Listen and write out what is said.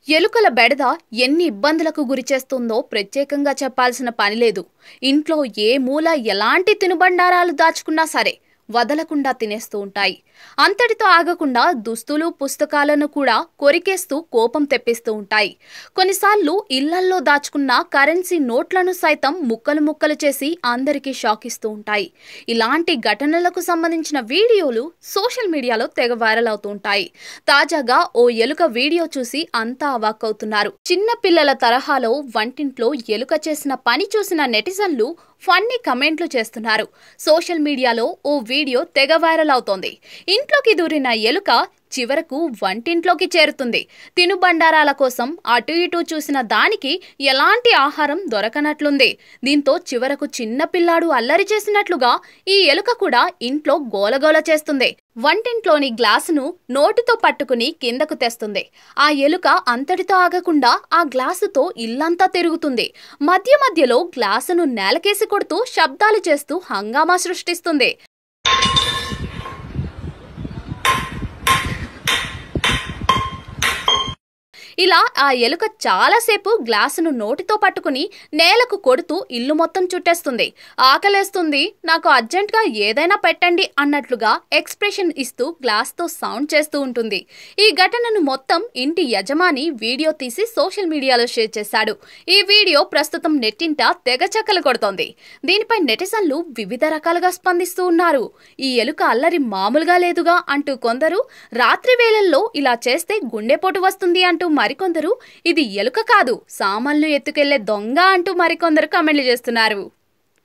ఎలుకల బెడద ఎన్ని ఇబ్బందులకు గురిచేస్తుందో ప్రత్యేకంగా చెప్పాల్సిన పని లేదు. ఇంట్లో ఏ మూల ఎలాంటి తినుబండారాలు దాచుకున్నా సరే వదలకుండా తినేస్తూ ఉంటాయి. అంతటితో ఆగకుండా దుస్తులు, పుస్తకాలను కూడా కొరికేస్తూ కోపం తెప్పిస్తూ ఉంటాయి. కొన్నిసార్లు ఇళ్లల్లో దాచుకున్న కరెన్సీ నోట్లను సైతం ముక్కలు ముక్కలు చేసి అందరికీ షాక్ ఇస్తూ ఉంటాయి. ఇలాంటి ఘటనలకు సంబంధించిన వీడియోలు సోషల్ మీడియాలో తెగ వైరల్ అవుతూ ఉంటాయి. తాజాగా ఓ ఎలుక వీడియో చూసి అంతా అవాక్కవుతున్నారు. చిన్న పిల్లల తరహాలో వంటింట్లో ఎలుక చేసిన పని చూసిన నెటిజన్లు ఫన్నీ కమెంట్లు చేస్తున్నారు. సోషల్ మీడియాలో ఓ వీడియో తెగ వైరల్ అవుతోంది. ఇంట్లోకి దూరిన ఎలుక చివరకు వంటింట్లోకి చేరుతుంది. తినుబండారాల కోసం అటు ఇటు చూసిన దానికి ఎలాంటి ఆహారం దొరకనట్లుంది. దీంతో చివరకు చిన్న పిల్లాడు అల్లరి చేసినట్లుగా ఈ ఎలుక కూడా ఇంట్లో గోలగోల చేస్తుంది. వంటింట్లోని గ్లాసును నోటితో పట్టుకుని కిందకు తెస్తుంది. ఆ ఎలుక అంతటితో ఆగకుండా ఆ గ్లాసుతో ఇల్లంతా తిరుగుతుంది. మధ్య మధ్యలో గ్లాసును నేలకేసి కొడుతూ శబ్దాలు చేస్తూ హంగామా సృష్టిస్తుంది. ఇలా ఆ ఎలుక చాలాసేపు గ్లాసును నోటితో పట్టుకుని నేలకు కొడుతూ ఇల్లు మొత్తం చుట్టేస్తుంది. ఆకలేస్తుంది, నాకు అర్జెంట్గా ఏదైనా పెట్టండి అన్నట్లుగా ఎక్స్ప్రెషన్ ఇస్తూ గ్లాస్తో సౌండ్ చేస్తూ ఉంటుంది. ఈ ఘటనను మొత్తం ఇంటి యజమాని వీడియో తీసి సోషల్ మీడియాలో షేర్ చేశాడు. ఈ వీడియో ప్రస్తుతం నెట్టింట తెగ చక్కలు కొడుతోంది. దీనిపై నెటిజన్లు వివిధ రకాలుగా స్పందిస్తూ ఉన్నారు. ఈ ఎలుక అల్లరి మామూలుగా లేదుగా అంటూ కొందరు, రాత్రి వేళల్లో ఇలా చేస్తే గుండెపోటు వస్తుంది అంటూ మరికొందరు, ఇది ఎలుక కాదు సామాన్లు ఎత్తుకెళ్లే దొంగ అంటూ మరికొందరు కామెంట్లు చేస్తున్నారు.